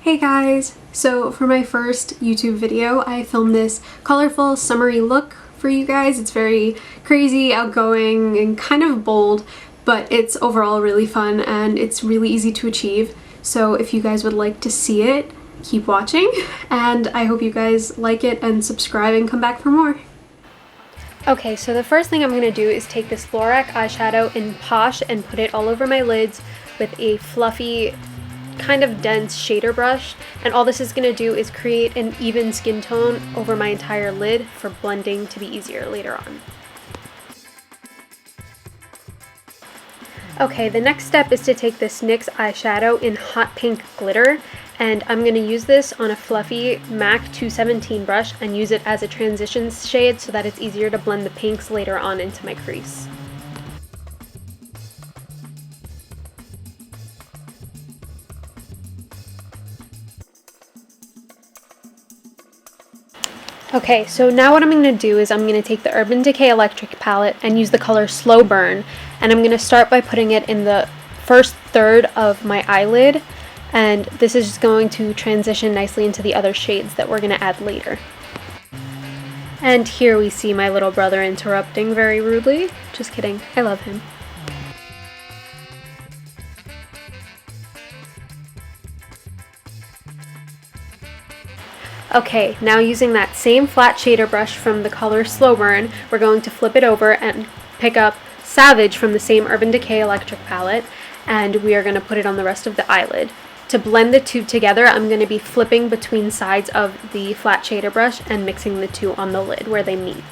Hey guys! So for my first YouTube video, I filmed this colorful summery look for you guys. It's very crazy, outgoing, and kind of bold, but it's overall really fun and it's really easy to achieve. So if you guys would like to see it, keep watching, and I hope you guys like it and subscribe and come back for more. Okay, so the first thing I'm going to do is take this Lorac eyeshadow in Posh and put it all over my lids with a fluffy, kind of dense shader brush, and all this is going to do is create an even skin tone over my entire lid for blending to be easier later on. Okay, the next step is to take this NYX eyeshadow in Hot Pink Glitter, and I'm going to use this on a fluffy MAC 217 brush and use it as a transition shade so that it's easier to blend the pinks later on into my crease. Okay, so now what I'm going to do is I'm going to take the Urban Decay Electric palette and use the color Slow Burn, and I'm going to start by putting it in the first third of my eyelid, and this is just going to transition nicely into the other shades that we're going to add later. And here we see my little brother interrupting very rudely. Just kidding, I love him. Okay, now using that same flat shader brush from the color Slow Burn, we're going to flip it over and pick up Savage from the same Urban Decay Electric palette, and we are going to put it on the rest of the eyelid. To blend the two together, I'm going to be flipping between sides of the flat shader brush and mixing the two on the lid where they meet.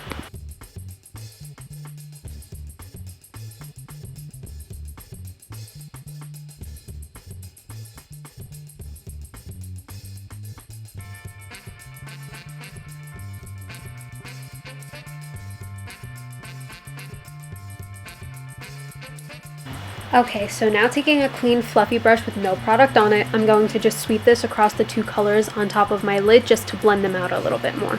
Okay, so now taking a clean fluffy brush with no product on it, I'm going to just sweep this across the two colors on top of my lid just to blend them out a little bit more.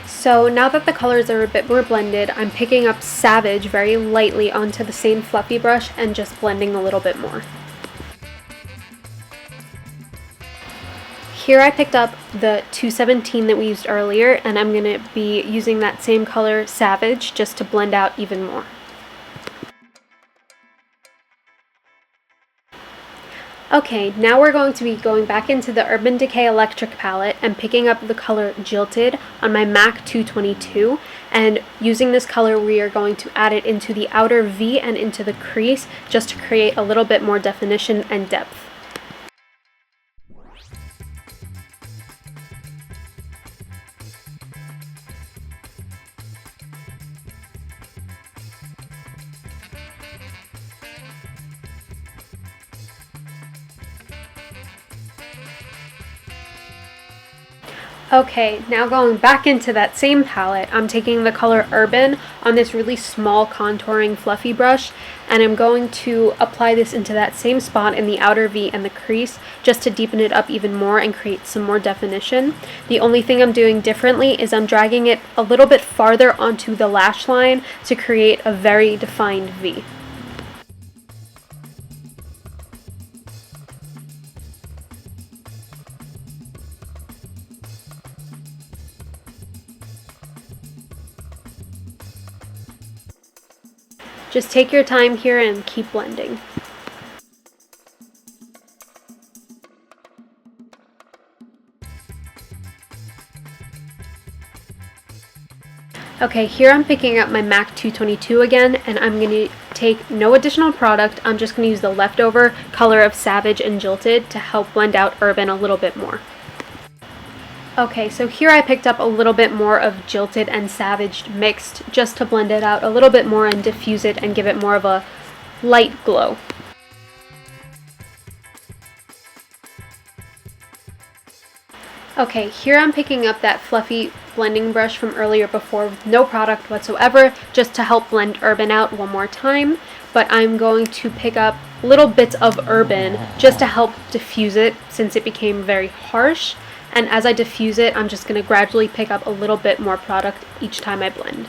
So now that the colors are a bit more blended, I'm picking up Savage very lightly onto the same fluffy brush and just blending a little bit more. Here I picked up the 217 that we used earlier, and I'm going to be using that same color Savage just to blend out even more. Okay, now we're going to be going back into the Urban Decay Electric palette and picking up the color Jilted on my MAC 222, and using this color we are going to add it into the outer V and into the crease just to create a little bit more definition and depth. Okay, now going back into that same palette, I'm taking the color Urban on this really small contouring fluffy brush, and I'm going to apply this into that same spot in the outer V and the crease just to deepen it up even more and create some more definition. The only thing I'm doing differently is I'm dragging it a little bit farther onto the lash line to create a very defined V. Just take your time here and keep blending. Okay, here I'm picking up my MAC 222 again, and I'm going to take no additional product. I'm just going to use the leftover color of Savage and Jilted to help blend out Urban a little bit more. Okay, so here I picked up a little bit more of Jilted and Savage mixed just to blend it out a little bit more and diffuse it and give it more of a light glow. Okay, here I'm picking up that fluffy blending brush from earlier before with no product whatsoever just to help blend Urban out one more time, but I'm going to pick up little bits of Urban just to help diffuse it since it became very harsh. And as I diffuse it, I'm just going to gradually pick up a little bit more product each time I blend.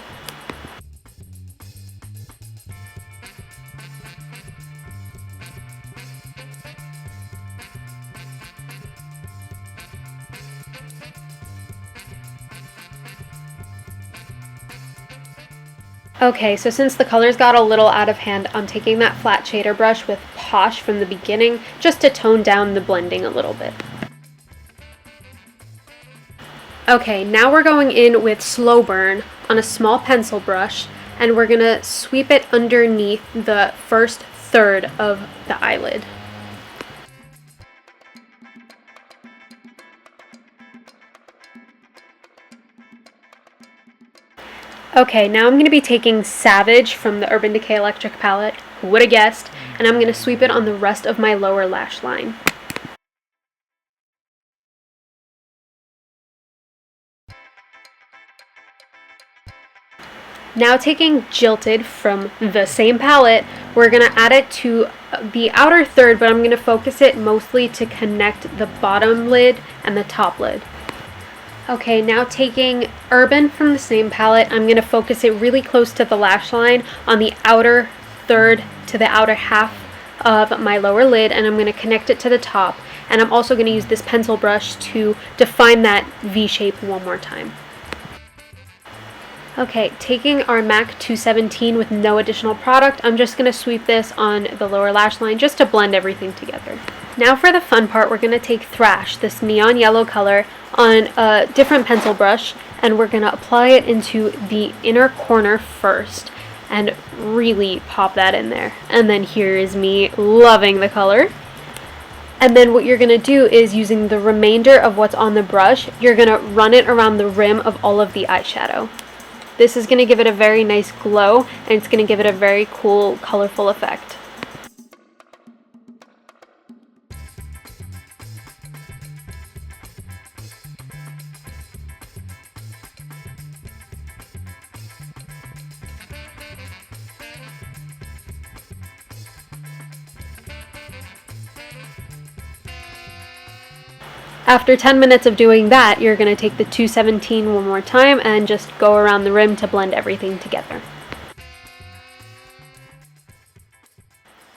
Okay, so since the colors got a little out of hand, I'm taking that flat shader brush with Posh from the beginning just to tone down the blending a little bit. Okay, now we're going in with Slow Burn on a small pencil brush, and we're gonna sweep it underneath the first third of the eyelid. Okay, now I'm going to be taking Savage from the Urban Decay Electric palette, who would have guessed, and I'm going to sweep it on the rest of my lower lash line. Now taking Jilted from the same palette, we're going to add it to the outer third, but I'm going to focus it mostly to connect the bottom lid and the top lid. Okay, now taking Urban from the same palette, I'm going to focus it really close to the lash line on the outer third to the outer half of my lower lid, and I'm going to connect it to the top. And I'm also going to use this pencil brush to define that V shape one more time. Okay, taking our MAC 217 with no additional product, I'm just going to sweep this on the lower lash line just to blend everything together. Now for the fun part, we're going to take Thrash, this neon yellow color, on a different pencil brush, and we're going to apply it into the inner corner first and really pop that in there. And then here is me loving the color. And then what you're going to do is, using the remainder of what's on the brush, you're going to run it around the rim of all of the eyeshadow. This is going to give it a very nice glow, and it's going to give it a very cool, colorful effect. After 10 minutes of doing that, you're going to take the 217 one more time and just go around the rim to blend everything together.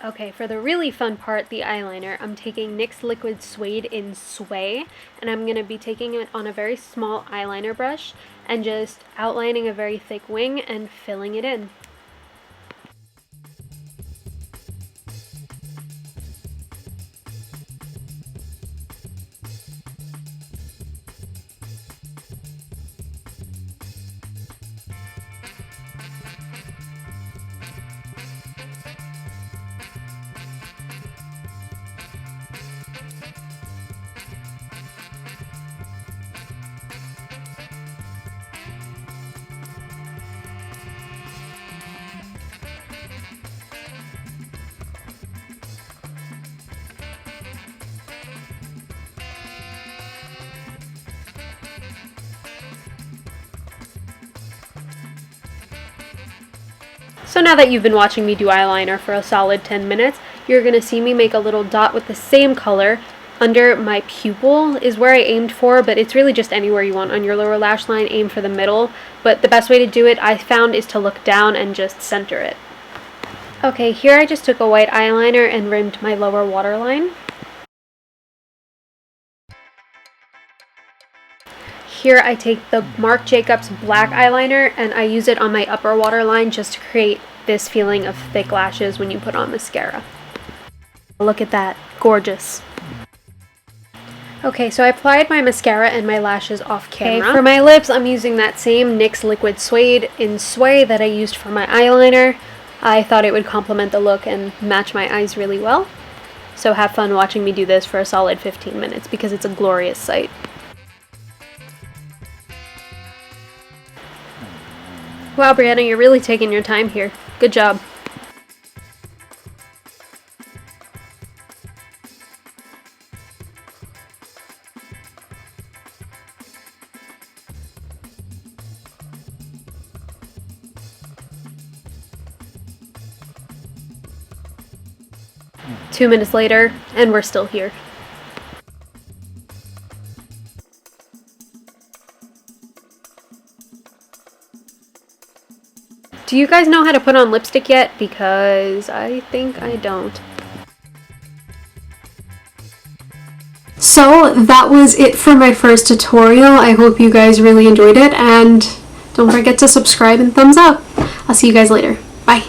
Okay, for the really fun part, the eyeliner, I'm taking NYX Liquid Suede in Sway, and I'm going to be taking it on a very small eyeliner brush and just outlining a very thick wing and filling it in. So now that you've been watching me do eyeliner for a solid 10 minutes, you're going to see me make a little dot with the same color under my pupil is where I aimed for, but it's really just anywhere you want on your lower lash line. Aim for the middle, but the best way to do it, I found, is to look down and just center it. Okay, here I just took a white eyeliner and rimmed my lower waterline. Here I take the Marc Jacobs black eyeliner and I use it on my upper waterline just to create this feeling of thick lashes when you put on mascara. Look at that, gorgeous. Okay, so I applied my mascara and my lashes off camera. Okay, for my lips, I'm using that same NYX Liquid Suede in Sway that I used for my eyeliner. I thought it would complement the look and match my eyes really well. So have fun watching me do this for a solid 15 minutes because it's a glorious sight. Wow, Brianna, you're really taking your time here. Good job. Two minutes later, and we're still here. Do you guys know how to put on lipstick yet? Because I think I don't. So that was it for my first tutorial. I hope you guys really enjoyed it, and Don't forget to subscribe and thumbs up. I'll see you guys later. Bye.